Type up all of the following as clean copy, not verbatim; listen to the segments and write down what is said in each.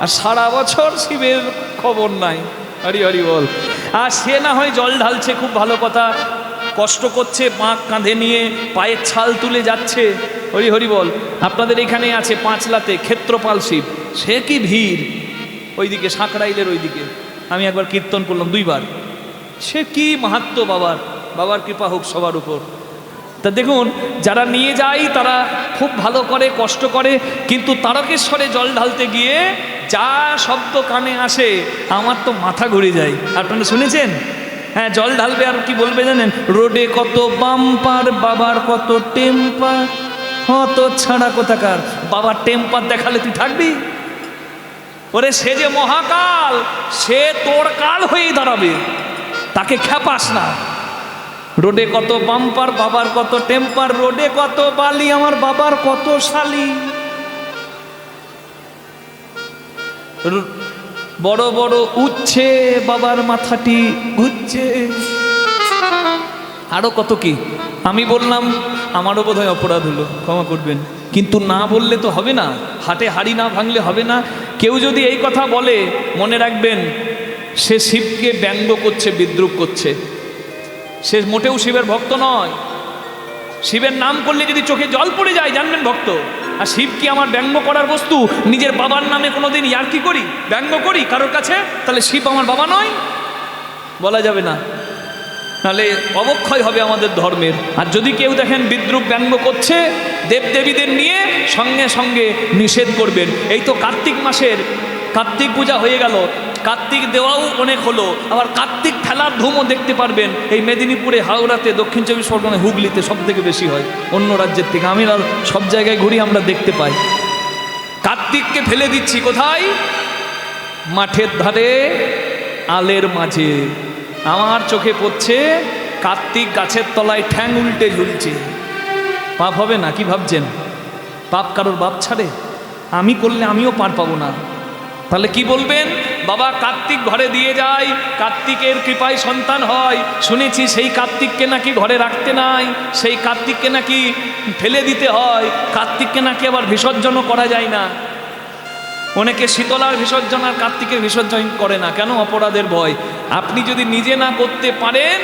আর সারা বছর শিবের খবর নাই। হরি হরি বল। আর সে না হয় জল ঢালছে, খুব ভালো কথা, কষ্ট করছে, পাঁক কাঁধে নিয়ে পায়ের ছাল তুলে যাচ্ছে। হরি হরি বল। আপনাদের এখানে আছে পাঁচলাতে ক্ষেত্রপাল শিব, সে কি ভিড় ওইদিকে সাঁকড়াইলের ওইদিকে, আমি একবার কীর্তন করলাম 2 বার। সে কি মাহাত্ম্য বাবার কৃপা হোক সবার উপর। তা দেখুন, যারা নিয়ে যায় তারা খুব ভালো করে, কষ্ট করে, কিন্তু তারকেশ্বরে জল ঢালতে গিয়ে যা শব্দ কানে আসে আমার তো মাথা ঘুরে যায়। আপনারা শুনেছেন? হ্যাঁ, জল ঢালবে আর কি বলবে জানেন? রোডে কত বাম্পার, বাবার কত টেম্পার, হত ছাড়া কোথাকার। বাবার টেম্পার দেখালে তুই থাকবি? ওরে সে যে মহাকাল, সে তোর কাল হয়েই দাঁড়াবে, তাকে খেপাস না। রোডে কত বাম্পার, বাবার কত টেম্পার, রোডে কত বালি, আমার বাবার কত শালি। বড় বড় উচ্ছে, বাবার মাথাটি উচ্ছে, আরো কত কি। আমি বললাম, আমারও বোধহয় অপরাধ হলো, ক্ষমা করবেন, কিন্তু না বললে তো হবে না, হাটে হাড়ি না ভাঙলে হবে না। কেউ যদি এই কথা বলে, মনে রাখবেন সে শিবকে ব্যঙ্গ করছে, বিদ্রুপ করছে। সে মোটেও শিবের ভক্ত নয়। শিবের নাম করলে যদি চোখে জল পড়ে যায়, জানবেন ভক্ত। আর শিব কি আমার ব্যঙ্গ করার বস্তু? নিজের বাবার নামে কোনোদিন ইয়ার্কি করি, ব্যঙ্গ করি কারোর কাছে? তাহলে শিব আমার বাবা নয়? বলা যাবে না, তাহলে অবক্ষয় হবে আমাদের ধর্মের। আর যদি কেউ দেখেন বিদ্রুপ ব্যঙ্গ করছে দেবদেবীদের নিয়ে, সঙ্গে সঙ্গে নিষেধ করবেন। এই তো কার্তিক মাসের কার্তিক পূজা হয়ে গেল, কার্তিক দেওয়াও অনেক হলো, আবার কার্তিক খেলার ধুমও দেখতে পারবেন। এই মেদিনীপুরে, হাওড়াতে, দক্ষিণ 24 পরগনায়, হুগলিতে সব থেকে বেশি হয়, অন্য রাজ্যের থেকে। আমি সব জায়গায় ঘুরি, আমরা দেখতে পাই। কার্তিককে ফেলে দিচ্ছি কোথায়? মাঠের ধারে, আলের মাঝে। আমার চোখে পড়ছে কার্তিক গাছের তলায় ঠ্যাং উল্টে ঝুলছে। পাপ হবে না? কি ভাবছেন? পাপ কারোর বাপ ছাড়ে? আমি করলে আমিও পার পাবো না। তাহলে কি বলবেন? বাবা কার্তিক ঘরে দিয়ে যায়, কার্তিকের কৃপায় সন্তান হয়। শুনেছি সেই কার্তিককে নাকি ঘরে রাখতে নাই, সেই কার্তিককে নাকি ফেলে দিতে হয়, কার্তিককে নাকি আবার বিসর্জনও করা যায় না। অনেকে শীতলার বিসর্জন আর কার্তিকের বিসর্জন করে না, কেন? অপরাধের ভয়। আপনি যদি নিজে না করতে পারেন,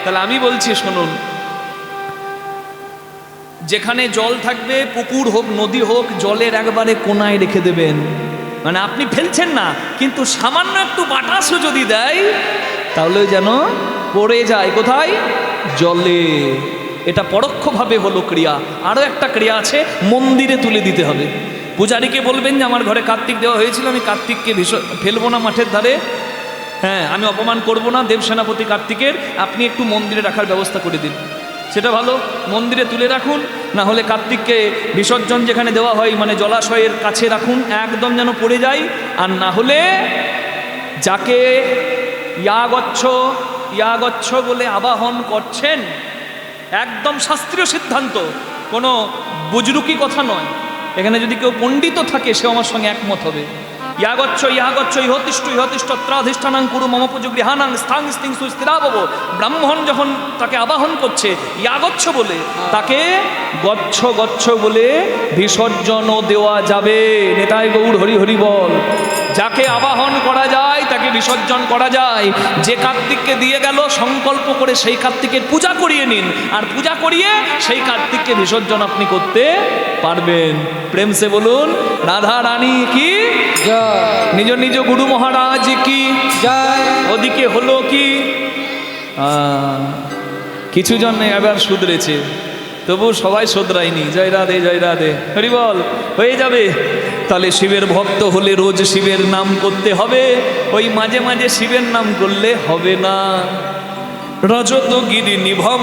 তাহলে আমি বলছি শুনুন, যেখানে জল থাকবে, পুকুর হোক, নদী হোক, জলের একবারে কোনায় রেখে দেবেন। মানে আপনি ফেলছেন না, কিন্তু সামান্য একটু বাতাসও যদি দেয়, তাহলে যেন পড়ে যায় কোথায়? জলে। এটা পরোক্ষভাবে হলো ক্রিয়া। আরও একটা ক্রিয়া আছে, মন্দিরে তুলে দিতে হবে। পূজারীকে বলবেন যে আমার ঘরে কার্তিক দেওয়া হয়েছিল, আমি কার্তিককে ফেলবো না মাঠের ধারে, হ্যাঁ, আমি অপমান করব না দেব সেনাপতি কার্তিকের, আপনি একটু মন্দিরে রাখার ব্যবস্থা করে দিন। সেটা ভালো, মন্দিরে তুলে রাখুন। না হলে কার্তিককে বিসর্জন যেখানে দেওয়া হয়, মানে জলাশয়ের কাছে রাখুন, একদম যেন পড়ে যায়। আর না হলে যাকে ইয়াগচ্ছ বলে আবাহন করছেন, একদম শাস্ত্রীয় সিদ্ধান্ত, কোনো বুজরুকি কথা নয়। এখানে যদি কেউ পণ্ডিত থাকে, সেও আমার সঙ্গে একমত হবে। ইয়াগচ্ছ ইহতিষ্ঠত্রাধিষ্ঠানাং কুরু মম পুজো গৃহানাং স্থাং স্তিং সুস্থিরাবব। ব্রাহ্মণ যখন তাকে আবাহন করছে ইয়াগচ্ছ বলে, তাকে গচ্ছ বলে বিসর্জনও দেওয়া যাবে। নেতাই গৌড় হরি হরি বল। যাকে আবাহন করা যায় তাকে বিসর্জন করা যায়। যে কার্তিককে দিয়ে গেল, সংকল্প করে সেই কার্তিকের পূজা করিয়ে নিন, আর পূজা করিয়ে সেই কার্তিককে বিসর্জন আপনি করতে পারবেন। প্রেম সে বলুন রাধা রানী কি জয়, নিজ নিজ গুরু মহারাজ কি জয়। ওদিকে হলো কি, কিছু জন এবার শুধরেছে, তবু সবাই শোধরায়নি। জয় রাধে, জয় রাধে, হরি বল। হয়ে যাবে। তাহলে শিবের ভক্ত হলে রোজ শিবের নাম করতে হবে, ওই মাঝে মাঝে শিবের নাম করলে হবে না। রজতগিরি নিভম,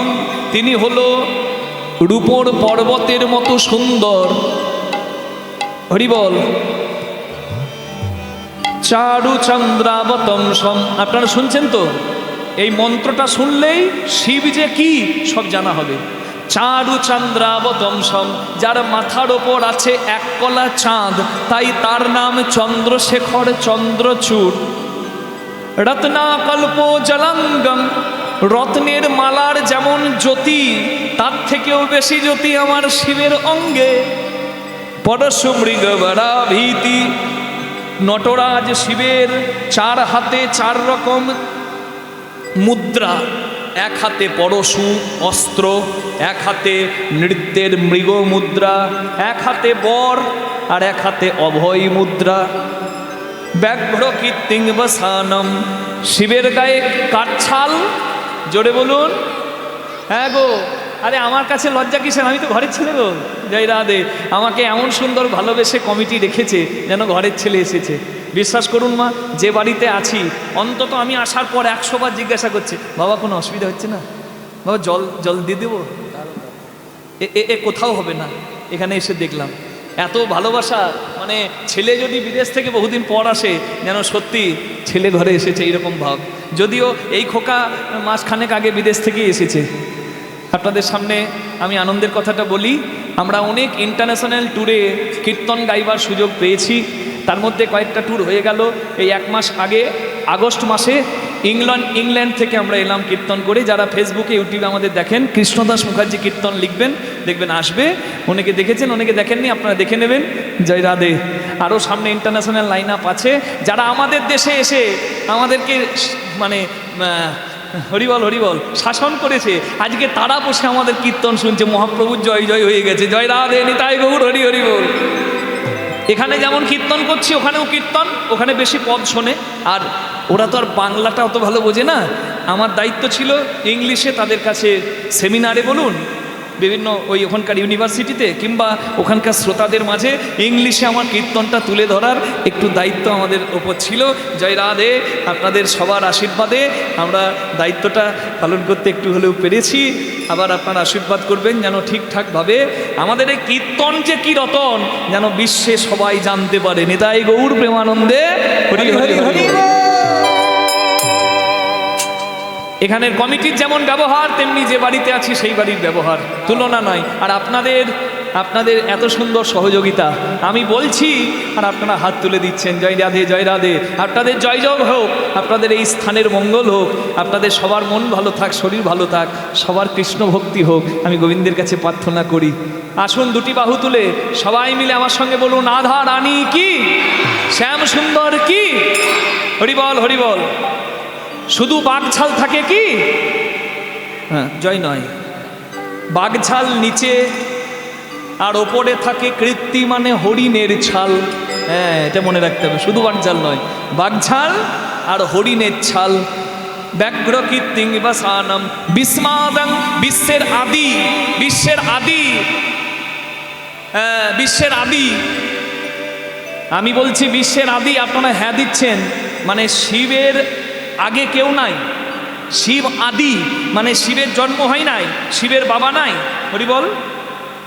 তিনি হলো রূপোর পর্বতের মতো সুন্দর। হরি বল। চারু চন্দ্রাবতংসম, আপনারা শুনছেন তো? এই মন্ত্রটা শুনলেই শিব যে কি সব জানা হবে। চারু চন্দ্রাবতংসম, যার মাথার ওপর আছে 1 কলা চাঁদ, তাই তার নাম চন্দ্রশেখর চন্দ্রচূড়। রত্নাকল্প জলাঙ্গম, রত্নের মালার যেমন জ্যোতি, তার থেকেও বেশি জ্যোতি আমার শিবের অঙ্গে। পরশু মৃগবরা ভীতি, নটরাজ শিবের 4 হাতে 4 রকম মুদ্রা, এক হাতে পরশু অস্ত্র, এক হাতে নৃত্যের মৃগ মুদ্রা, এক হাতে বর আর এক হাতে অভয় মুদ্রা। ব্যাঘ্র কীর্তিং বসানম, শিবের গায়ে কাঠছাল, জোরে বলুন। হ্যাঁ গো, আরে আমার কাছে লজ্জা কিসের, আমি তো ঘরের ছেলে গো। জয় রাধে। আমাকে এমন সুন্দর ভালোবেসে কমিটি রেখেছে যেন ঘরের ছেলে এসেছে। বিশ্বাস করুন মা, যে বাড়িতে আছি অন্তত আমি আসার পর 100 বার জিজ্ঞাসা করছে, বাবা কোনো অসুবিধা হচ্ছে না, বাবা জল দিয়ে দেবো, এ কোথাও হবে না। এখানে এসে দেখলাম এত ভালোবাসা, মানে ছেলে যদি বিদেশ থেকে বহুদিন পর আসে যেন সত্যি ছেলে ঘরে এসেছে এইরকম ভাব। যদিও এই খোকা মাসখানেক আগে বিদেশ থেকে এসেছে। আপনাদের সামনে আমি আনন্দের কথাটা বলি, আমরা অনেক ইন্টারন্যাশনাল ট্যুরে কীর্তন গাইবার সুযোগ পেয়েছি। তার মধ্যে কয়েকটা ট্যুর হয়ে গেল। এই 1 মাস আগে আগস্ট মাসে ইংল্যান্ড থেকে আমরা এলাম কীর্তন করে। যারা ফেসবুকে ইউটিউবে আমাদের দেখেন, কৃষ্ণদাস মুখার্জি কীর্তন লিখবেন, দেখবেন আসবে। অনেকে দেখেছেন, অনেকে দেখেননি, আপনারা দেখে নেবেন। জয় রাধে। আরও সামনে ইন্টারন্যাশনাল লাইন আপ আছে। যারা আমাদের দেশে এসে আমাদেরকে মানে হরিবল হরিবল শাসন করেছে, আজকে তারা বসে আমাদের কীর্তন শুনছে। মহাপ্রভুর জয় জয় হয়ে গেছে। জয় রাধে, নিতাই গৌর হরি হরি বল। এখানে যেমন কীর্তন করছি ওখানেও কীর্তন, ওখানে বেশি পদ শোনে। আর ওরা তো আর বাংলাটা অত ভালো বোঝে না। আমার দায়িত্ব ছিল ইংলিশে তাদের কাছে সেমিনারে বলুন, বিভিন্ন ওখানকার ইউনিভার্সিটিতে কিংবা ওখানকার শ্রোতাদের মাঝে ইংলিশে আমার কীর্তনটা তুলে ধরার একটু দায়িত্ব আমাদের ওপর ছিল। জয় রাধে। আপনাদের সবার আশীর্বাদে আমরা দায়িত্বটা পালন করতে একটু হলেও পেরেছি। আবার আপনারা আশীর্বাদ করবেন যেন ঠিকঠাকভাবে আমাদের এই কীর্তন যে কি রতন যেন বিশ্বে সবাই জানতে পারে। নিতাই গৌর প্রেমানন্দে হরি হরি হরি। এখানের কমিটির যেমন ব্যবহার, তেমনি যে বাড়িতে আছি সেই বাড়ির ব্যবহার, তুলনা নয়। আর আপনাদের এত সুন্দর সহযোগিতা আমি বলছি আর আপনারা হাত তুলে দিচ্ছেন। জয় রাধে, জয় রাধে। আপনাদের জয় জয় হোক, আপনাদের এই স্থানের মঙ্গল হোক, আপনাদের সবার মন ভালো থাক, শরীর ভালো থাক, সবার কৃষ্ণ ভক্তি হোক, আমি গোবিন্দের কাছে প্রার্থনা করি। আসুন দুটি বাহু তুলে সবাই মিলে আমার সঙ্গে বলুন, রাধা রানী কি, শ্যাম সুন্দর কি, হরিবল হরিবল। শুধু বাঘঝাল থাকে কি? হ্যাঁ, জয় নয়, বাঘঝাল নিচে আর ওপরে থাকে কৃত্তি, মানে হরিণের ছাল। হ্যাঁ, এটা মনে রাখতে হবে। শুধু বাঘঝাল নয়, বাঘঝাল আর হরিণের ছাল। ব্যাঘ্র কীর্তিং বাসানম বিস্মাদং, বিশ্বের আদি, বিশ্বের আদি, বিশ্বের আদি। আমি বলছি বিশ্বের আদি, আপনারা হ্যাঁ দিচ্ছেন, মানে শিবের আগে কেউ নাই। শিব আদি মানে শিবের জন্ম হয় নাই, শিবের বাবা নাই। হরি বল।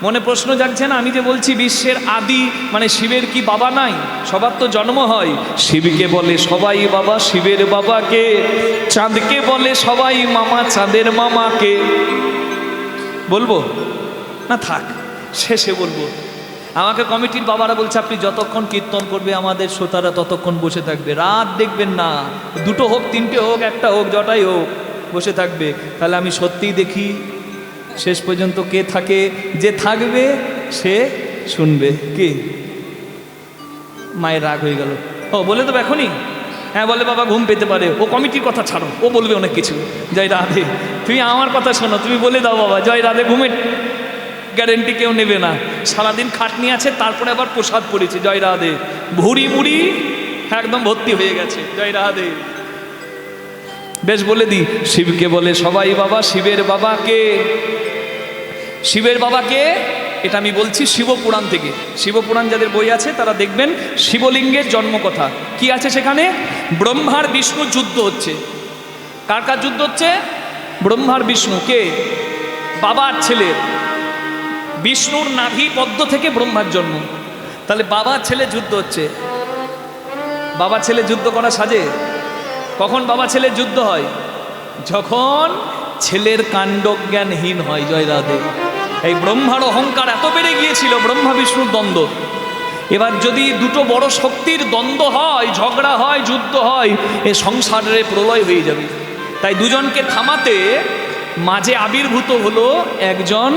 মনে প্রশ্ন জাগছে না? আমি যে বলছি বিশ্বের আদি মানে শিবের কি বাবা নাই? সবার তো জন্ম হয়। শিবকে বলে সবাই বাবা, শিবের বাবাকে। চাঁদকে বলে সবাই মামা, চাঁদের মামাকে। বলবো না? থাক, শেষে বলবো। আমাকে কমিটির বাবারা বলছে আপনি যতক্ষণ কীর্তন করবে আমাদের শ্রোতারা ততক্ষণ বসে থাকবে, রাত দেখবেন না, 2 হোক 3টে হোক 1টা হোক যটাই হোক বসে থাকবে। তাহলে আমি সত্যিই দেখি শেষ পর্যন্ত কে থাকে। যে থাকবে সে শুনবে। কে? মায়ের রাগ হয়ে গেল। ও বলে দেবো এখনই? হ্যাঁ বলে, বাবা ঘুম পেতে পারে। ও কমিটির কথা ছাড়ো, ও বলবে অনেক কিছু। জয় রাধে। তুমি আমার কথা শোনো, তুমি বলে দাও বাবা। জয় রাধে। ঘুমের গ্যারেন্টি কেউ নেবে না। সারাদিন খাটনি আছে, তারপরে আবার প্রসাদ পড়েছে। জয় রাধে। ভুড়ি মুড়ি একদম ভর্তি হয়ে গেছে। জয় রাধে। বেশ বলে দিই, শিবকে বলে সবাই বাবা, শিবের বাবাকে। শিবের বাবাকে এটা আমি বলছি শিবপুরাণ থেকে। শিবপুরাণ যাদের বই আছে তারা দেখবেন শিবলিঙ্গের জন্মকথা কি আছে সেখানে। ব্রহ্মার বিষ্ণু যুদ্ধ হচ্ছে। কার কার যুদ্ধ হচ্ছে? ব্রহ্মার বিষ্ণু। কে? বাবার ছেলে। বিষ্ণুর নাভি পদ্ম থেকে ব্রহ্মার জন্ম। তাহলে বাবা ছেলে যুদ্ধ হচ্ছে। বাবা ছেলে যুদ্ধ করা সাজে? কখন বাবা ছেলের যুদ্ধ হয়? যখন ছেলের কাণ্ডজ্ঞানহীন হয়। জয় রাধে। এই ব্রহ্মার অহংকার এত বেড়ে গিয়েছিল, ব্রহ্মা বিষ্ণুর দ্বন্দ্ব। এবার যদি 2টো বড় শক্তির দ্বন্দ্ব হয়, ঝগড়া হয়, যুদ্ধ হয়, এ সংসারের প্রলয় হয়ে যাবে। তাই দুজনকে থামাতে মাঝে আবির্ভূত হলো একজন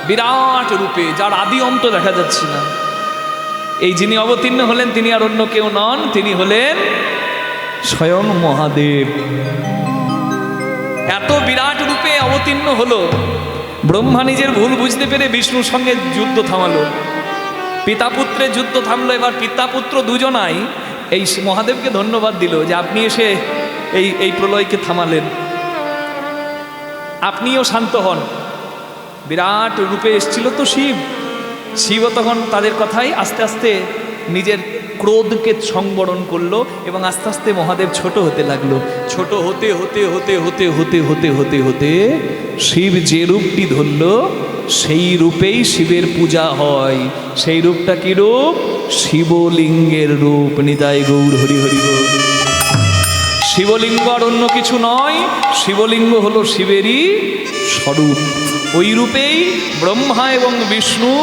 বিরাট রূপে, যার আদি অন্ত দেখা যাচ্ছে না। এই যিনি অবতীর্ণ হলেন তিনি আর অন্য কেউ নন, তিনি হলেন স্বয়ং মহাদেব। এত বিরাট রূপে অবতীর্ণ হলো, ব্রহ্মা নিজের ভুল বুঝতে পেরে বিষ্ণুর সঙ্গে যুদ্ধ থামালো, পিতা পুত্রের যুদ্ধ থামলো। এবার পিতা পুত্র দুজনাই এই মহাদেবকে ধন্যবাদ দিল যে আপনি এসে এই প্রলয়কে থামালেন, আপনিও শান্ত হন। বিরাট রূপে এসেছিল তো শিবও তখন তাদের কথাই আস্তে আস্তে নিজের ক্রোধকে সংবরণ করলো এবং আস্তে আস্তে মহাদেব ছোট হতে লাগলো। ছোট হতে হতে হতে হতে হতে হতে হতে হতে শিব যে রূপটি ধরল সেই রূপেই শিবের পূজা হয়। সেই রূপটা কি রূপ? শিবলিঙ্গের রূপ। নিতাই গৌর হরি হরি বল। শিবলিঙ্গ আর অন্য কিছু নয়, শিবলিঙ্গ হলো শিবেরই স্বরূপ। ওই রূপেই ব্রহ্মা এবং বিষ্ণু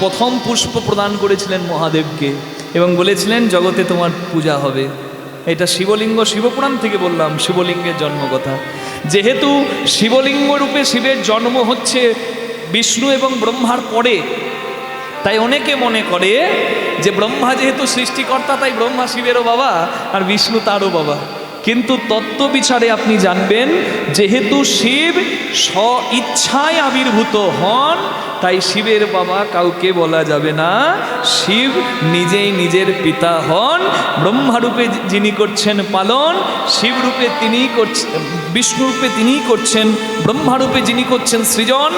প্রথম পুষ্প প্রদান করেছিলেন মহাদেবকে এবং বলেছিলেন জগতে তোমার পূজা হবে। এটা শিবলিঙ্গ, শিবপুরাণ থেকে বললাম শিবলিঙ্গের জন্মকথা। যেহেতু শিবলিঙ্গ রূপে শিবের জন্ম হচ্ছে বিষ্ণু এবং ব্রহ্মার পরে, তাই অনেকে মনে করে যে ব্রহ্মা যেহেতু সৃষ্টিকর্তা তাই ব্রহ্মা শিবেরও বাবা আর বিষ্ণু তারও বাবা। কিন্তু তত্ত্ব বিচারে আপনি জানবেন যেহেতু শিব স্ব ইচ্ছায় আবির্ভূত হন তাই শিবের বাবা কাউকে বলা যাবে না। শিব নিজেই নিজের পিতা হন। ব্রহ্মারূপে যিনি করছেন পালন, শিবরূপে তিনিই করছেন, বিষ্ণুরূপে তিনিই করছেন, ব্রহ্মারূপে যিনি করছেন সৃজন,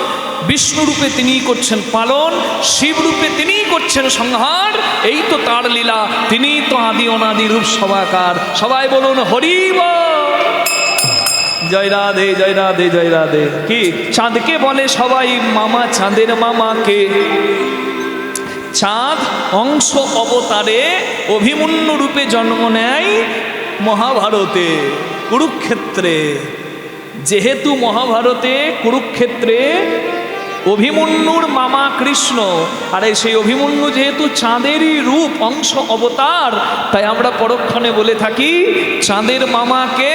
বিষ্ণুরূপে তিনিই করছেন পালন, শিবরূপে তিনিই করছেন সংহার। এই তো তার লীলা, তিনিই তো আদি অনাদি রূপ সবাকার। সবাই বলুন হরি বল। জয় রাধে জয় রাধে জয় রাধে। কি চাঁদকে বলে সবাই মামা, চাঁদের মামাকে। চাঁদ অংশ অবতারে অভিমন্যু রূপে জন্ম নেয় মহাভারতে কুরুক্ষেত্রে। যেহেতু মহাভারতে কুরুক্ষেত্রে অভিমন্যুর মামা কৃষ্ণ, আর সেই অভিমন্যু যেহেতু চাঁদেরই রূপ অংশ অবতার, তাই আমরা পরক্ষণে বলে থাকি চাঁদের মামাকে।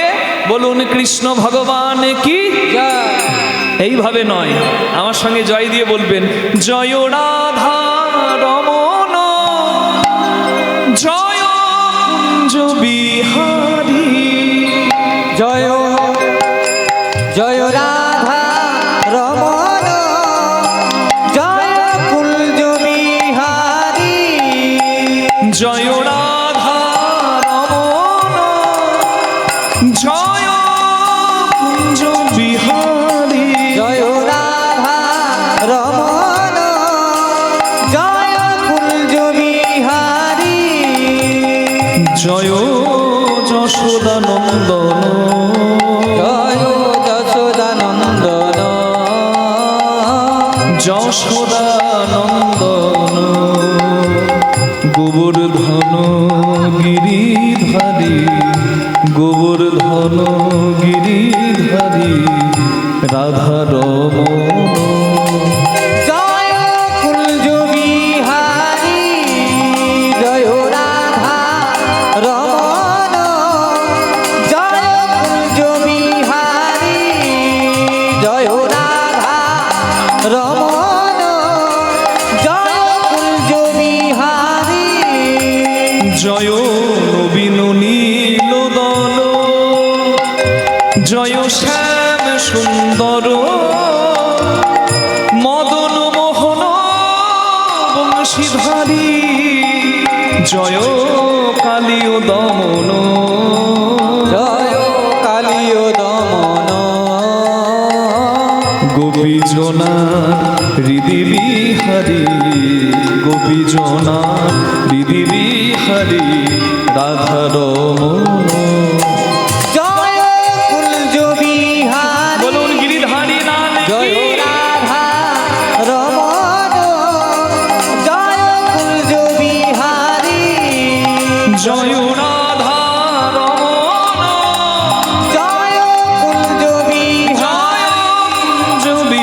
বলুন কৃষ্ণ ভগবান কি। এইভাবে নয়, আমার সঙ্গে জয় দিয়ে বলবেন জয় রাধা রমণ জয় কুঞ্জ বিহারী। জয় জয় রাধা রমণ জয় কুঞ্জ বিহারী। জয় রাধা রমণ জয় কুঞ্জ বিহারী। জয় রাধা রমণ জয় কুঞ্জ বিহারী। জয় যশোদানন্দন জয় যশোদানন্দন যশোদানন্দন গোবর্ধন গিরিধারী গোবর্ধন গিরিধারী রাধা রমণ। জয় কুঞ্জ বিহারী। জয় রাধা রমণ জয় কুঞ্জ বিহারী। জয় রাধা রমণ জয় কুঞ্জ বিহারী। জয় নবীন নীলদল জয় শ্যাম সুন্দর মদন মোহন বংশীধারী। জয় কালীয় দমন জয় কালীয় দমন গোপীজনা হৃদি বিহারী গোপীজনা হৃদি বিহারী রাধা রমণ। জয় কুঞ্জ বিহারী। বলুন গিরিধারী লাল জয় কি। রাধা রমণ জয় কুঞ্জ বিহারী। জয় রাধা রমণ জয় কুঞ্জ বিহারী। জয়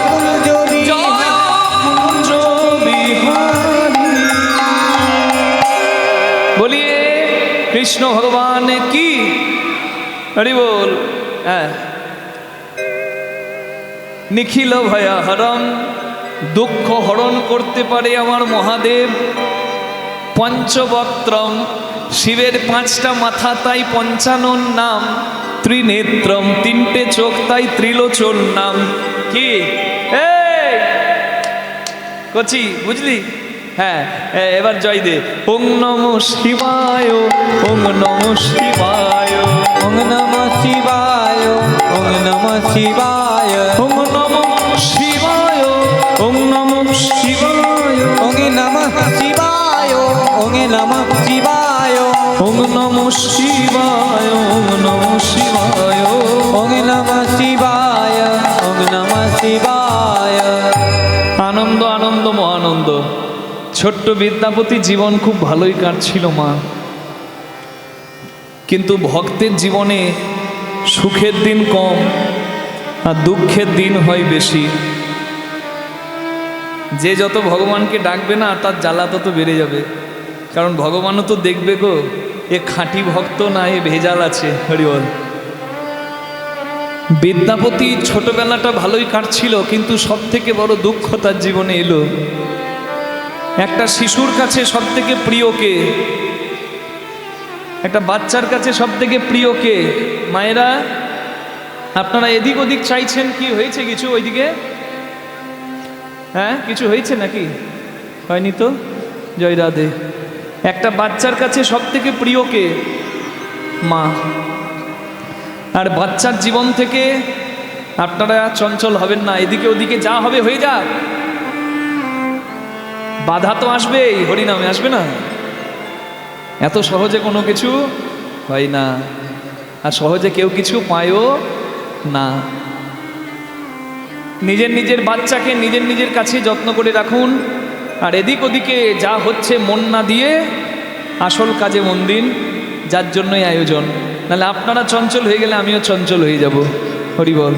কুঞ্জ জয় বিহারী। বলিয়ে কৃষ্ণ ভগবান কি। হরি বল। হ্যাঁ, নিখিল ভয়া হরণ, দুঃখ হরণ করতে পারে আমার মহাদেব। পঞ্চবক্ত্রম, শিবের 5টা মাথা তাই 55 নাম, ত্রিনেত্রম, 3টে চোখ তাই ত্রিলোচন নাম। কি এই কচি বুঝলি? হ্যাঁ, এবার জয় দে। ওং নমঃ শিবায়, ওং নমঃ শিবায়, ওং নমঃ শিবায়, ওং নমঃ শিবায়, ওং নমঃ শিবায়, ওং নমঃ শিবায়, ওং নমঃ শিবায়, ওং নমঃ শিবায়, ওং নমঃ শিবায়, ওং নমঃ শিবায়। ওং নমঃ শিবায়, ওং নমঃ শিবায়। আনন্দ আনন্দ মহানন্দ। ছোট্ট বিদ্যাপতি জীবন খুব ভালোই কাটছিল মা, কিন্তু ভক্তের জীবনে সুখের দিন কম আর দুঃখের দিন হয় বেশি। যে যত ভগবানকে ডাকবে না তার জ্বালা তত বেড়ে যাবে, কারণ ভগবানও তো দেখবে গো এ খাঁটি ভক্ত না এ ভেজাল আছে। হরিবল। বিদ্যাপতি ছোটবেলাটা ভালোই কাটছিল, কিন্তু সব থেকে বড় দুঃখ তার জীবনে এলো। একটা শিশুর কাছে সব থেকে প্রিয় কে? একটা বাচ্চার কাছে সব থেকে প্রিয় কে? মায়েরা আপনারা এদিক ওদিক চাইছেন, কি হয়েছে কিছু ওইদিকে? হ্যাঁ, কিছু হয়েছে নাকি? হয়নি তো? জয় রাধে। একটা বাচ্চার কাছে সব থেকে প্রিয় কে? মা। আর বাচ্চার জীবন থেকে আপনারা চঞ্চল হবেন না, এদিকে ওদিকে যা হবে হয়ে যাক, বাধা তো আসবেই, হরিনামে আসবে না? এত সহজে কোনো কিছু হয় না, আর সহজে কেউ কিছু পায়ও না। নিজের নিজের বাচ্চাকে নিজের নিজের কাছে যত্ন করে রাখুন, আর এদিক ওদিকে যা হচ্ছে মন না দিয়ে আসল কাজে মন দিন, যার জন্যই আয়োজন। নাহলে আপনারা চঞ্চল হয়ে গেলে আমিও চঞ্চল হয়ে যাব। হরিবল।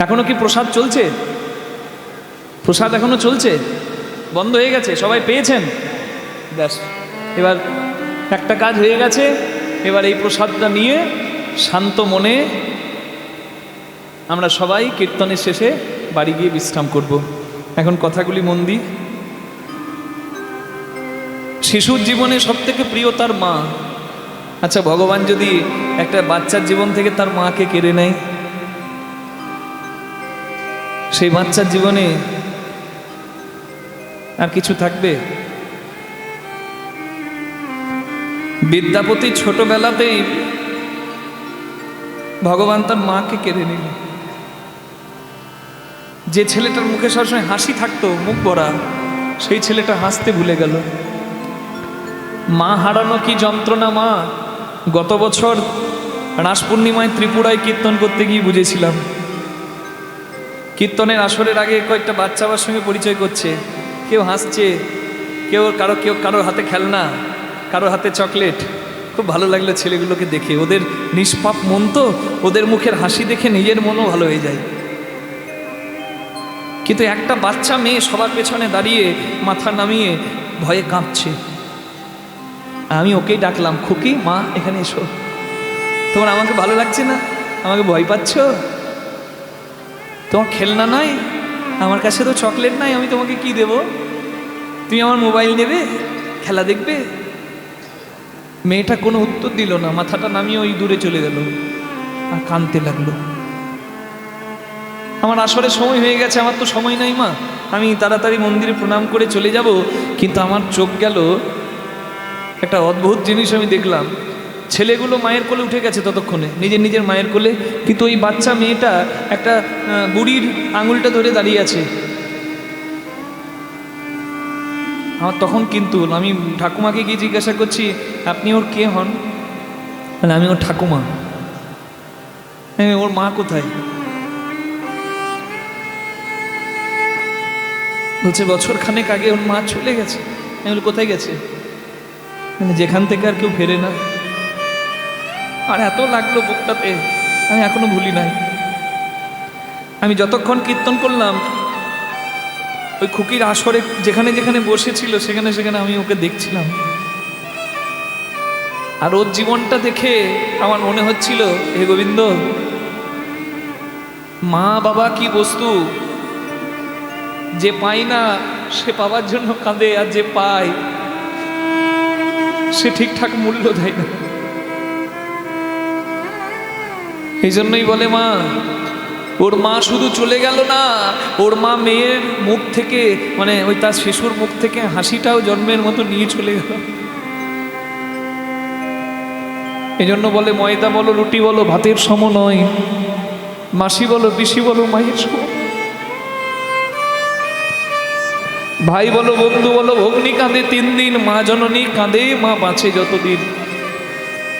এখনো কি প্রসাদ চলছে? প্রসাদ এখনো চলছে? বন্ধ হয়ে গেছে? সবাই পেয়েছেন? ব্যাস, এবার একটা কাজ হয়ে গেছে। এবার এই প্রসাদটা নিয়ে শান্ত মনে আমরা সবাই কীর্তনের শেষে বাড়ি গিয়ে বিশ্রাম করব। এখন কথাগুলি মন দিই। শিশুর জীবনে সব থেকে প্রিয় তার মা। আচ্ছা, ভগবান যদি একটা বাচ্চার জীবন থেকে তার মাকে কেড়ে নেয়, সেই বাচ্চার জীবনে আর কিছু থাকবে? বিদ্যাপতি ছোটবেলাতেই ভগবান তার মাকে কেড়ে নিল। যে ছেলেটার মুখে সবসময় হাসি থাকতো, মুখ ভরা, সেই ছেলেটা হাসতে ভুলে গেল। মা হারানো কি যন্ত্রণা মা! গত বছর রাস পূর্ণিমায় ত্রিপুরায় কীর্তন করতে গিয়ে বুঝেছিলাম। কীর্তনের আসরের আগে কয়েকটা বাচ্চা আমার সঙ্গে পরিচয় করছে, কেউ হাসছে, কেউ কারোর হাতে খেলনা, কারোর হাতে চকলেট। খুব ভালো লাগলো ছেলেগুলোকে দেখে, ওদের নিষ্পাপ মন তো, ওদের মুখের হাসি দেখে নিজের মনও ভালো হয়ে যায়। কিন্তু একটা বাচ্চা মেয়ে সবার পেছনে দাঁড়িয়ে মাথা নামিয়ে ভয়ে কাঁপছে। আমি ওকেই ডাকলাম, খুকি মা এখানে এসো। তোমার আমাকে ভালো লাগছে না? আমাকে ভয় পাচ্ছ? তোমার খেলনা নাই, আমার কাছে তো চকলেট নাই, আমি তোমাকে কি দেব? তুমি আমার মোবাইল নেবে, খেলা দেখবে? মেয়েটা কোনো উত্তর দিল না, মাথাটা নামিয়ে ওই দূরে চলে গেল আর কাঁদতে লাগলো। আমার আসরের সময় হয়ে গেছে, আমার তো সময় নাই মা, আমি তাড়াতাড়ি মন্দিরে প্রণাম করে চলে যাব। কিন্তু আমার চোখ গেল একটা অদ্ভুত জিনিস আমি দেখলাম। ছেলেগুলো মায়ের কোলে উঠে গেছে ততক্ষণে, নিজের নিজের মায়ের কোলে, কিন্তু ওই বাচ্চা মেয়েটা একটা বুড়ির আঙুলটা ধরে দাঁড়িয়ে আছে। আমার তখন কিন্তু আমি ঠাকুমাকে গিয়ে জিজ্ঞাসা করছি, আপনি ওর কে হন? মানে আমি ওর ঠাকুমা। ওর মা কোথায়? বলছে বছর খানেক আগে ওর মা চলে গেছে। আমি বলি কোথায় গেছে? মানে যেখান থেকে আর কেউ ফেরে না। আর এত লাগলো বুকটাতে, আমি এখনো ভুলি নাই। আমি যতক্ষণ কীর্তন করলাম ওই খুকির আসরে যেখানে যেখানে বসেছিল সেখানে সেখানে আমি ওকে দেখছিলাম। আর ওর জীবনটা দেখে আমার মনে হচ্ছিল, হে গোবিন্দ, মা বাবা কি বস্তু, যে পাই না সে পাওয়ার জন্য কাঁদে, আর যে পায় সে ঠিকঠাক মূল্য দেয় না। এই জন্যই বলে মা, ওর মা শুধু চলে গেল না, ওর মা মেয়ের মুখ থেকে, মানে ওই তার শিশুর মুখ থেকে হাসিটাও জন্মের মতো নিয়ে চলে গেল। এই জন্য বলে ময়দা বলো রুটি বলো ভাতের সম নয়, মাসি বলো পিসি বলো মায়ের সম, ভাই বলো বন্ধু বলো ভগ্নি কাঁদে 3 দিন, মা জননী কাঁদে মা বাঁচে যতদিন।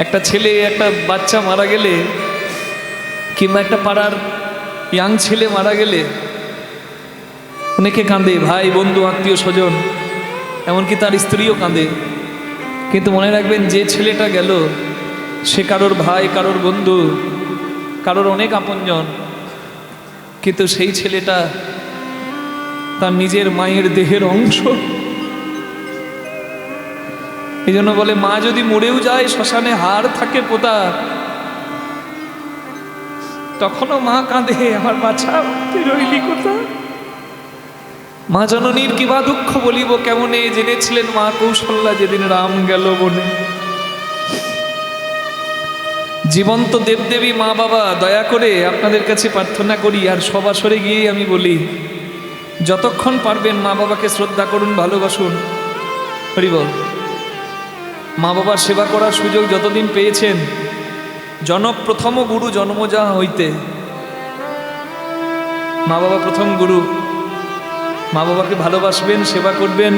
একটা ছেলে একটা বাচ্চা মারা গেলে, কিংবা একটা পাড়ার ইয়াং ছেলে মারা গেলে অনেকে কাঁদে, ভাই বন্ধু আত্মীয় স্বজন, এমনকি তার স্ত্রীও কাঁদে। কিন্তু মনে রাখবেন, যে ছেলেটা গেল সে কারোর ভাই, কারোর বন্ধু, কারোর অনেক আপনজন, কিন্তু সেই ছেলেটা তার নিজের মায়ের দেহের অংশ। এই জন্য বলে মা যদি মরেও যায়, শ্মশানে হাড় থাকে পোতা, তখনও মা কাঁদে, আমার বাছা তুই রইলি কোথা। মা জননীর কিবা দুঃখ বলিব কেমনে, জেনেছিলেন মা কৌশল্যা যেদিন রাম গেল বনে। জীবন্ত দেবদেবী মা বাবা, দয়া করে আপনাদের কাছে প্রার্থনা করি, আর সব আসরে গিয়ে আমি বলি, যতক্ষণ পারবেন মা বাবাকে শ্রদ্ধা করুন, ভালোবাসুন। হরি বল। মা বাবার সেবা করার সুযোগ যতদিন পেয়েছেন, জনক প্রথম গুরু জন্মজা হইতে, মা বাবা প্রথম গুরু। মা বাবাকে ভালোবাসবেন, সেবা করবেন,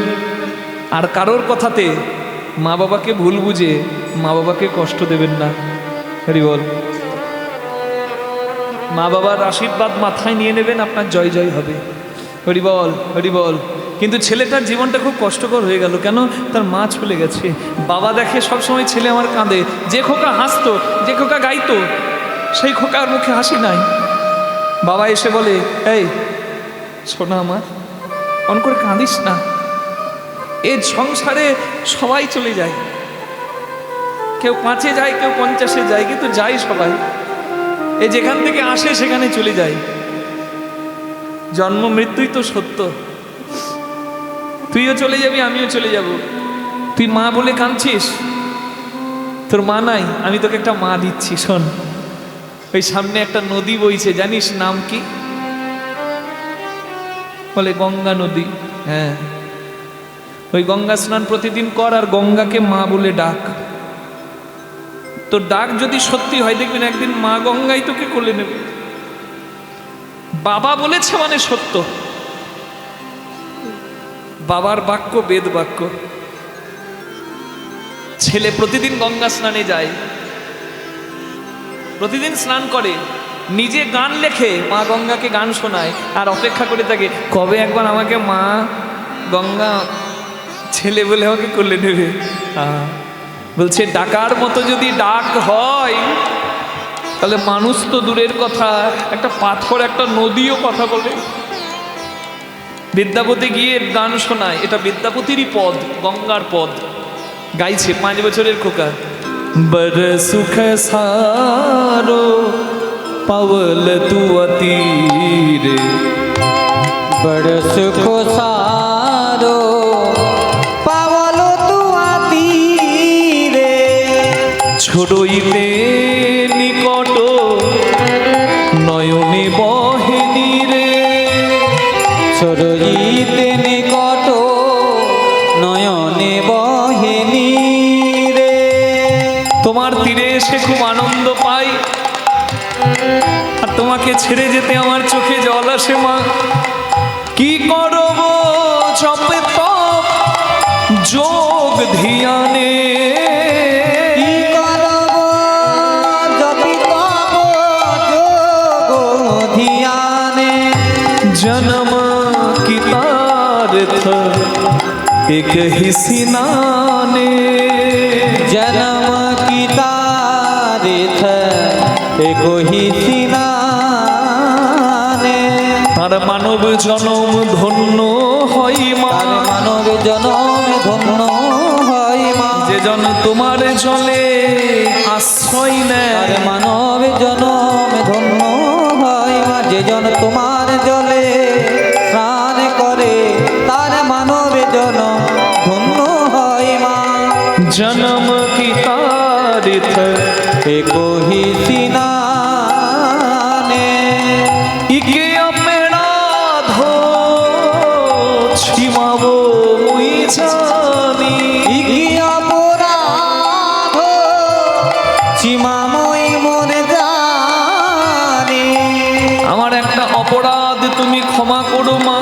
আর কারোর কথাতে মা বাবাকে ভুল বুঝে মা বাবাকে কষ্ট দেবেন না। হরি বল। মা বাবার আশীর্বাদ মাথায় নিয়ে নেবেন, আপনার জয় জয় হবে। হরি বল, হরি বল। কিন্তু ছেলেটার জীবনটা খুব কষ্টকর হয়ে গেল, কেন? তার মা চলে গেছে। বাবা দেখে সবসময় ছেলে আমার কাঁদে, যে খোকা হাসতো, যে খোকা গাইতো, সেই খোকার মুখে হাসি নাই। বাবা এসে বলে, এই শোনা আমার, অন করে কাঁদিস না, এ সংসারে সবাই চলে যায়, কেউ 5-এ যায়, কেউ 50-এ যায়, কিন্তু যাই সবাই। এ যেখান থেকে আসে সেখানে চলে যায়। জন্ম মৃত্যুই তো সত্য, তুইও চলে যাবি, আমিও চলে যাব। তুই মা বলে কাঁদছিস, তোর মা নাই, আমি তোকে একটা মা দিচ্ছি। শোন, ওই সামনে একটা নদী বইছে, জানিস নাম কি? বলে গঙ্গা নদী। হ্যাঁ, ওই গঙ্গা স্নান প্রতিদিন কর, আর গঙ্গাকে মা বলে ডাক। তোর ডাক যদি সত্যি হয়, দেখবেন একদিন মা গঙ্গাই তোকে কোলে নেবে। বাবা বলেছে মানে সত্য, বাবার বাক্য বেদ বাক্য। ছেলে প্রতিদিন গঙ্গা স্নানে যায়, প্রতিদিন স্নান করে, নিজে গান লেখে, মা গঙ্গাকে গান শোনায়, আর অপেক্ষা করে থাকে কবে একবার আমাকে মা গঙ্গা ছেলে বলে আমাকে কোলে নেবে। বলছে ডাকার মতো যদি ডাক হয়, তাহলে মানুষ তো দূরের কথা, একটা পাথর, একটা নদীও কথা বলে। বিদ্যাপতি গিয়ে গান শোনায়, এটা বিদ্যাপতিরই পদ, গঙ্গার পদ গাইছে 5 বছরের খোকা। बर सुख सारो पवल तू अतीर, बड़ सुख सारो पावल तू आतीरे, छोड़इले निकट नयने बहे नीरे, छोड़इले निकट नयने बहे नीरे। তোমার তীরে এসে খুব আনন্দ পাই, আর তোমাকে ছেড়ে যেতে আমার চোখে জল আসে। মা কি করব জপে তপ যোগ ধ্যানে, কি করব জপি তপ যোগ ধ্যানে, जन्म की तारथ एक ही सिनाने, जन्म की तारीख एक ही सिनाने। तार मानव जन्म धन्य हई मा, तार मानव जन्म धन्य हई मा, जे जन तुम्हार जले आश्रय नेय, तार मानव जन्म धन्य हई मा, जे जन तुम्हार जले स्नान करे, तार जन्म की तारीख एको ही सिनाने इके अपराध छिमावो मुई जानी ইকি অপরাধ সীমাময় মনে জানে আমার একটা অপরাধ তুমি ক্ষমা করো মা।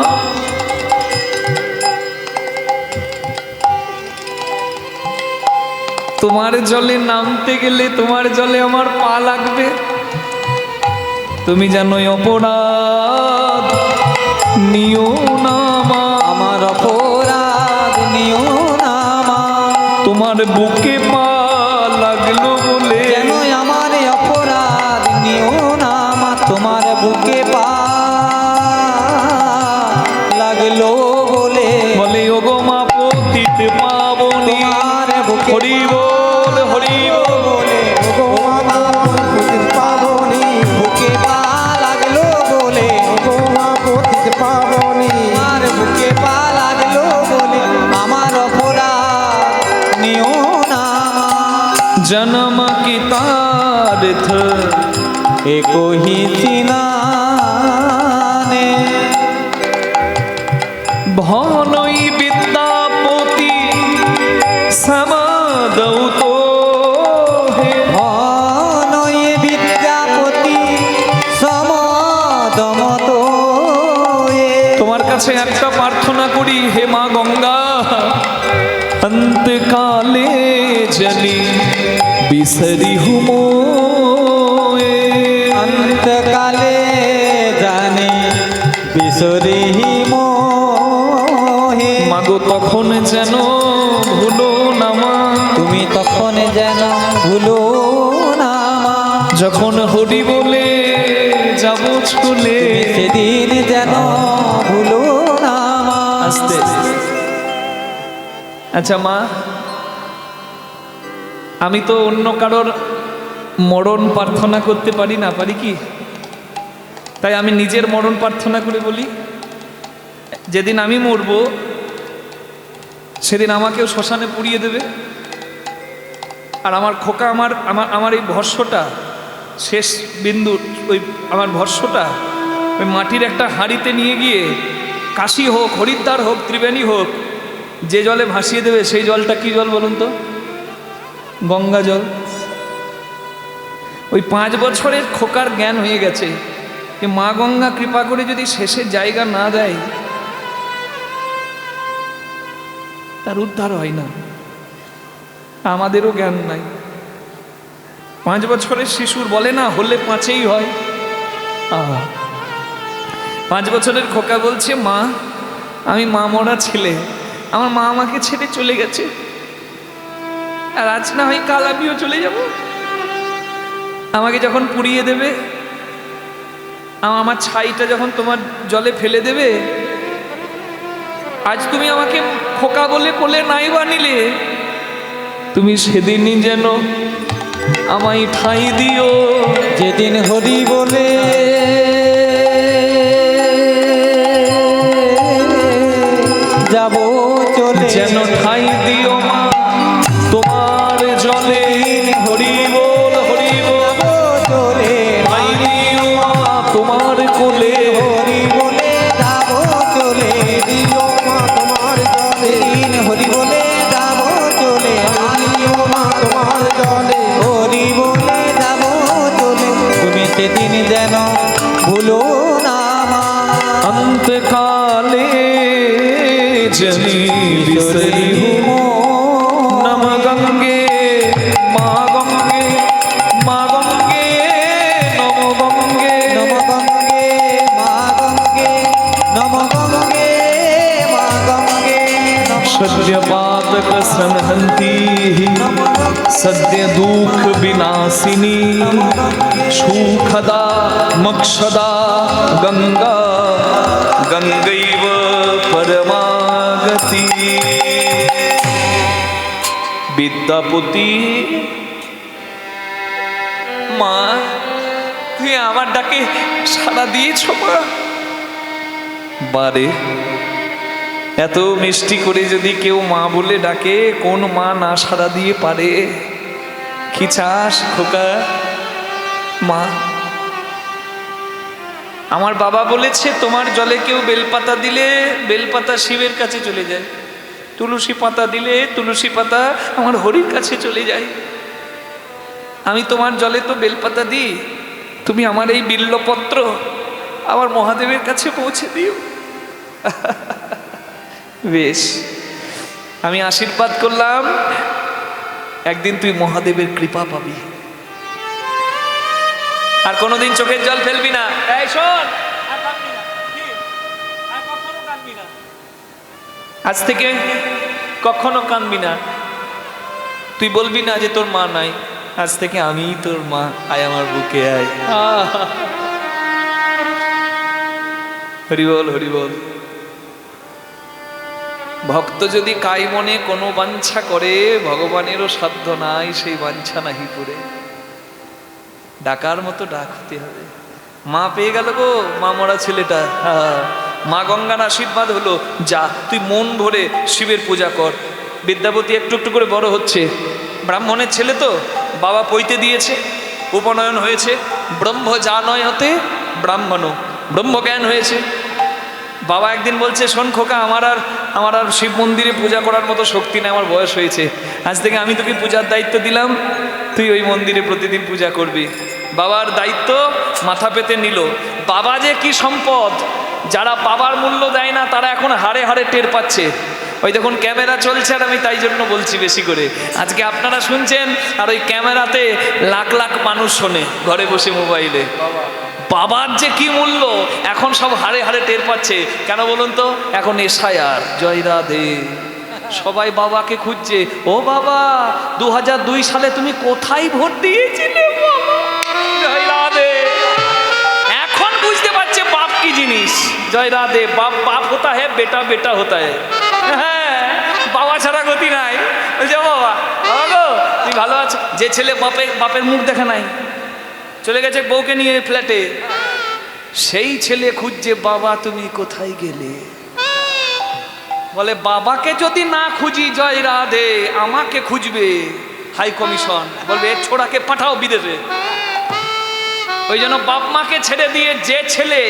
তোমার জলে নামতে গেলে তোমার জলে আমার পা লাগবে, তুমি জানোই অপরাধ নিও না মা। আমার অপরাধ নিও না মা তোমার বুকে পা লাগলো বলে যেন আমার অপরাধ নিও না মা তোমার বুকে পা লাগলো বলে বলে ওগো মা পতিত পাবনি তোমার বুকে হরি বল হরি বল বলে ওগো মা পতিত পাবনি বুকে পা লাগলো বলে ওগো মা পতিত পাবনি আর বুকে পা লাগলো বলে আমার অপরাধ নিও না जन्म की तारीख एको ही सिनाने भनई विद्यापति समादौ तो हे ধনয় বিদ্যাপতি সমদমত তোমার কাছে একটা প্রার্থনা করি হে মা গঙ্গা, अंतकाले जनी बिसरी हुमो অন্তকালে জানে বিসরি মোহে মাগো তখন যেন ভুলো না মা, তুমি তখন যেন ভুলো না মা যখন হরি বলে যাব চলে। সেদিন যেন ভুলো না মা আস্তে আচ্ছা মা, আমি তো অন্য কারোর মরণ প্রার্থনা করতে পারি না, পারি কি? তাই আমি নিজের মরণ প্রার্থনা করে বলি, যেদিন আমি মরবো সেদিন আমাকেও শ্মশানে পুড়িয়ে দেবে, আর আমার খোকা আমার আমার আমার এই ভস্যটা শেষ বিন্দু, ওই আমার ভস্যটা ওই মাটির একটা হাঁড়িতে নিয়ে গিয়ে কাশি হোক হরিদ্বার হোক ত্রিবেণী হোক যে জলে ভাসিয়ে দেবে, সেই জলটা কি জল বলুন তো? গঙ্গা জল। ওই 5 বছরের খোকার জ্ঞান হয়ে গেছে যে মা গঙ্গা কৃপা করে যদি শেষের জায়গা না দেয় তার উদ্ধার হয় না। আমাদেরও জ্ঞান নাই। 5 বছরের শিশুর বলে না হলে 5এই হয়। 5 বছরের খোকা বলছে মা আমি মা মরা ছেলে, আমার মা আমাকে ছেড়ে চলে গেছে, আর আজ না হয় কাল আমিও চলে যাব। আমাকে যখন পুড়িয়ে দেবে, আমার ছাইটা যখন তোমার জলে ফেলে দেবে, আজ তুমি আমাকে খোকা বলে কোলে নাই বানিলে, তুমি সেদিনই যেন আমায় ঠাঁই দিও। যেদিন হরি বলে যাব চলে যেন ঠাঁই দিও মা তোমার জলে। হরি বল হরি বল চলে ঠাঁই দিও মা তোমার কোলে। হরি বলে যাব চলে দিও মা তোমার জলে দিন হরি বলে যাব চলে দিও মা তোমার জলে হরি বলে যাব চলে তুমি সেদিন যেন ভুলো না মা अंतकाले जनी बिसरी हुमो नम गंगे माँ गंगे माँ गंगे नम गंगे নম গঙ্গে মা গঙ্গে নম গঙ্গে মা গঙ্গে নম सद्य पातक संहन्ती सद्य दुख विनाशिनी सुखदा मक्षदा गंगा गंगैव परमागति। বিদ্যাপতি মা তুই আমার ডাকে সাড়া দিয়েছ মা? বারে এত মিষ্টি করে যদি কেউ মা বলে ডাকে, কোন মা না সাড়া দিয়ে পারে? কি চাস খোকা? মা। আমার বাবা বলেছে, তোমার জলে কেউ বেলপাতা দিলে বেলপাতা শিবের কাছে চলে যায়, তুলসী পাতা দিলে তুলসী পাতা আমার হরির কাছে চলে যায়। আমি তোমার জলে তো বেলপাতা দিই, তুমি আমার এই বিল্লপত্র আমার মহাদেবের কাছে পৌঁছে দিও। বেশ, আমি আশীর্বাদ করলাম, একদিন তুই মহাদেবের কৃপা পাবি, আর কোনোদিন চোখের জল ফেলবি না। এই শোন, আর কাঁদবি না, কি? আর কখনো কাঁদবি না, আজ থেকে কখনো কাঁদবি না। তুই বলবি না যে তোর মা নাই, আজ থেকে আমিই তোর মা, আয় আমার বুকে আয়। হরি বল, হরি বল। ভক্ত যদি কাই মনে কোনো বাঞ্ছা করে, ভগবানেরও সাধ্য নাই সেই বাঞ্ছা নাহি পুরে। ডাকার মতো ডাক হতে হবে। মা পেয়ে গেল গো, মা মরা ছেলেটা। মা গঙ্গার আশীর্বাদ হলো, যা তুই মন ভরে শিবের পূজা কর। বিদ্যাপতি একটু একটু করে বড় হচ্ছে, ব্রাহ্মণের ছেলে তো, বাবা পৈতে দিয়েছে, উপনয়ন হয়েছে। ব্রহ্ম জানয় হতে ব্রাহ্মণ, ব্রহ্মজ্ঞান হয়েছে। বাবা একদিন বলছে, শোন খোকা, আমার আর শিব মন্দিরে পূজা করার মতো শক্তি নেই, আমার বয়স হয়েছে, আজ থেকে আমি তোকে পূজার দায়িত্ব দিলাম, তুই ওই মন্দিরে প্রতিদিন পূজা করবি। বাবার দায়িত্ব মাথা পেতে নিল। বাবা যে কি সম্পদ, যারা বাবার মূল্য দেয় না তারা এখন হাড়ে হাড়ে টের পাচ্ছে। ওই দেখুন ক্যামেরা চলছে, আর আমি তাই জন্য বলছি বেশি করে। আজকে আপনারা শুনছেন, আর ওই ক্যামেরাতে লাখ লাখ মানুষ শোনে ঘরে বসে মোবাইলে। বাবার যে কি মূল্য এখন সব হাড়ে হাড়ে টের পাচ্ছে। কেন বলুন তো? এখন এসআইআর, জয় রাধে, সবাই বাবাকে খুঁজছে। ও বাবা, 2002 সালে তুমি কোথায় ভোট দিয়েছিলে? জয় রাধে। এখন বুঝতে পারছে বাপ কি জিনিস। জয় রাধে। বাপ বাপ হতা হ্যাঁ, বেটা বেটা হতা হ্যাঁ। হ্যাঁ, বাবা ছাড়া গতি নাই। বলছে বাবা, বাবা গো তুমি ভালো আছো? যে ছেলে বাপের মুখ দেখা নাই, চলে গেছে বউকে নিয়ে ফ্ল্যাটে, সেই ছেলে খুঁজছে, বাবা তুমি কোথায় গেলে? বলে বাবাকে যদি না খুঁজি জয় রাধে, আমাকে খুঁজবে হাই কমিশন, বলবে এর ছোড়াকে পাঠাও বিদেশে। ওই জন্য বাপ মাকে ছেড়ে দিয়ে যে ছেলে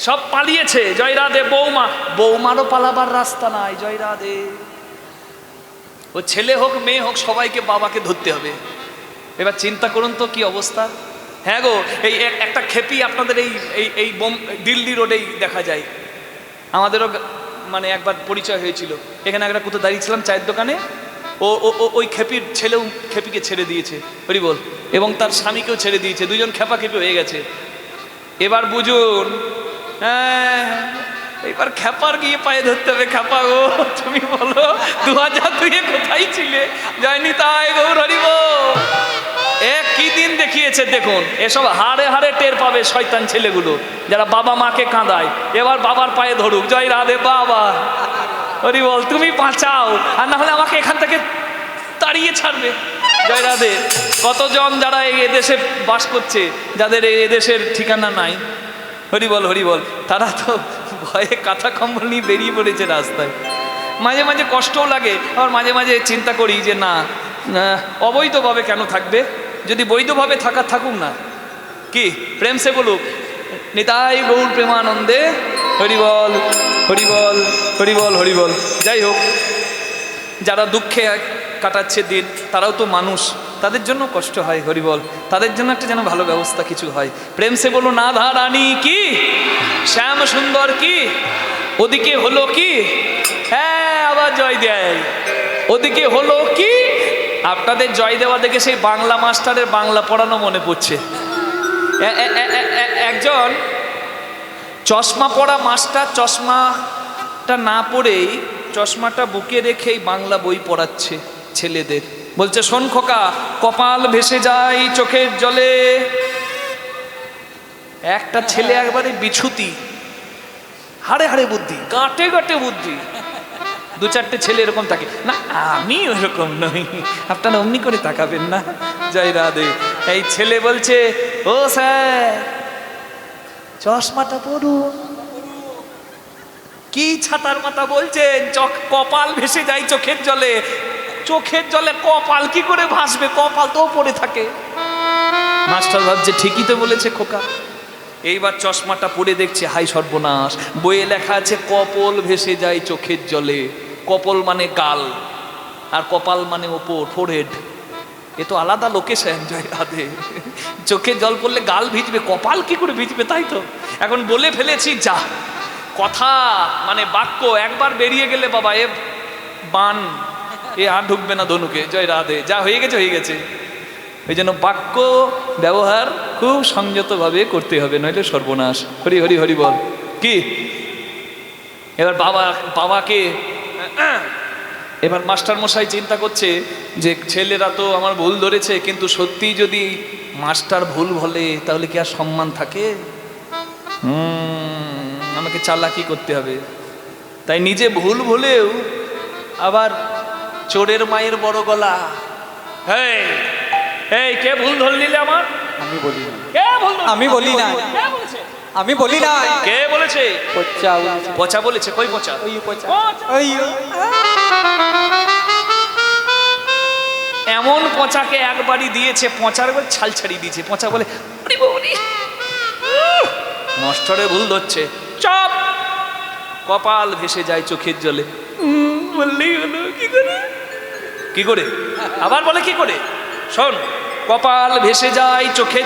সব পালিয়েছে, জয় রাধে। বৌমারও পালাবার রাস্তা নাই, জয় রাধে। ও ছেলে হোক মেয়ে হোক, সবাইকে বাবাকে ধরতে হবে। এবার চিন্তা করুন তো কি অবস্থা। হ্যাঁ গো, এই একটা খেপি আপনাদের এই দিল্লি রোডেই দেখা যায়। আমাদেরও মানে একবার পরিচয় হয়েছিল, এখানে একটা কোথাও দাঁড়িয়েছিলাম চায়ের দোকানে, ওই খেপির ছেলেও খেপিকে ছেড়ে দিয়েছে, হরি বল, এবং তার স্বামীকেও ছেড়ে দিয়েছে, দুজন খেপা খেপি হয়ে গেছে। এবার বুঝুন, হ্যাঁ এবার খেপার গিয়ে পায়ে ধরতে হবে। খেপা গো তুমি বলো 2002 কোথায় ছিলে? জয়নি তাই গৌর হরি বল। কি দিন দেখিয়েছে দেখুন। এসব হাড়ে হাড়ে টের পাবে শয়তান ছেলেগুলো, যারা বাবা মাকে কাঁদায়। এবার বাবার পায়ে ধরুক, জয় রাধে। বাবা হরি বল, তুমি বাঁচাও, আর না হলে আমাকে এখান থেকে তাড়িয়ে ছাড়বে। জয় রাধে। কতজন যারা এই দেশে বাস করছে, যাদের এই দেশের ঠিকানা নাই, হরি বল হরি বল, তারা তো ভয়ে কাঁথা কম্বল নিয়ে বেরিয়ে পড়েছে রাস্তায়। মাঝে মাঝে কষ্টও লাগে, আবার মাঝে মাঝে চিন্তা করি যে না, অবৈধভাবে কেন থাকবে? যদি বৈধভাবে থাকুক না, কি প্রেম সে বলুক, নিতাই গৌর প্রেমানন্দে হরি বল হরি বল হরি বল হরি বল। যাই হোক, যারা দুঃখে কাটাচ্ছে দিন, তারাও তো মানুষ, তাদের জন্য কষ্ট হয়, হরি বল। তাদের জন্য একটা যেন ভালো ব্যবস্থা কিছু হয়। প্রেম সে বলো না ধারানি কি, শ্যাম সুন্দর কি, ওদিকে হলো কি, হ্যাঁ আবার জয় দেয়, ওদিকে হলো কি। আপনাদের জয় দেওয়া দেখে সেই বাংলা মাস্টারের বাংলা পড়ানো মনে পড়ছে। একজন চশমা পড়া মাস্টার চশমাটা না পড়েই চশমাটা বুকে রেখেই বাংলা বই পড়াচ্ছে ছেলেদের। বলছে, শোন খোকা, কপাল ভেসে যায় চোখের জলে। একটা ছেলে একবারে বিছুতি, হাড়ে হাড়ে বুদ্ধি, গাঁটে গাঁটে বুদ্ধি। 2-4টে ছেলে এরকম থাকে না, আমি ওরকম নই, আপনারা অমনি করে তাকাবেন না। জয় রাধে। এই ছেলে বলছে, ও স্যার চশমাটা পড়ুন। কি ছাতার মাথা বলছেন? কপাল ভেসে যায় চোখের জলে। চোখের জলে কপাল কি করে ভাসবে? কপাল তো পড়ে থাকে। মাস্টার ভাবছে ঠিকই তো বলেছে খোকা। এইবার চশমাটা পড়ে দেখছে, হাই সর্বনাশ, বইয়ে লেখা আছে কপল ভেসে যায় চোখের জলে। কপল মানে গাল, আর কপাল মানে ওপর, ফোরহেড। এ তো আলাদা লোকেশন যায় রাধে। চোখে জল পড়লে গাল ভিজবে, কপাল কি করে ভিজবে? তাই তো এখন বলে ফেলেছি। যা কথা মানে বাক্য একবার বেরিয়ে গেলে বাবা এ বান, এ আর ঢুকবে না ধনুকে। জয় রাধে। যা হয়ে গেছে হয়ে গেছে। ওই জন্য বাক্য ব্যবহার খুব সংযতভাবে করতে হবে, নইলে সর্বনাশ। হরি হরি হরি বল। কি এবার বাবাকে এবার মাস্টার মশাই চিন্তা করছে যে ছেলেরা তো আমার ভুল ধরেছে, কিন্তু সত্যি যদি মাস্টার ভুল বলে তাহলে কি আর সম্মান থাকে? আমাকে চালাকি করতে হবে। তাই নিজে ভুল বলেও আবার চোরের মায়ের বড় গলা। এই কে ভুল ধরে নিলে আমার? আমি বলি না। কে ভুল ধরল? আমি বলি না। কে বলেছে? আমি বলি না। কে বলেছে? পচা বলেছে। পচা বলেছে? কই পচা? ওই পচা। পচা। ওই এমন পচাকে একবারই দিয়েছে, পচার একবার ছাল ছাড়িয়ে দিয়েছে। পচা বলে মাস্টারে ভুল ধরছে। চপ। কপাল ভেসে যায় চোখের জলে। বললেই হলো। কি করে? কি করে? আবার বলে কি করে? শোন, কপাল ভেসে যায় চোখের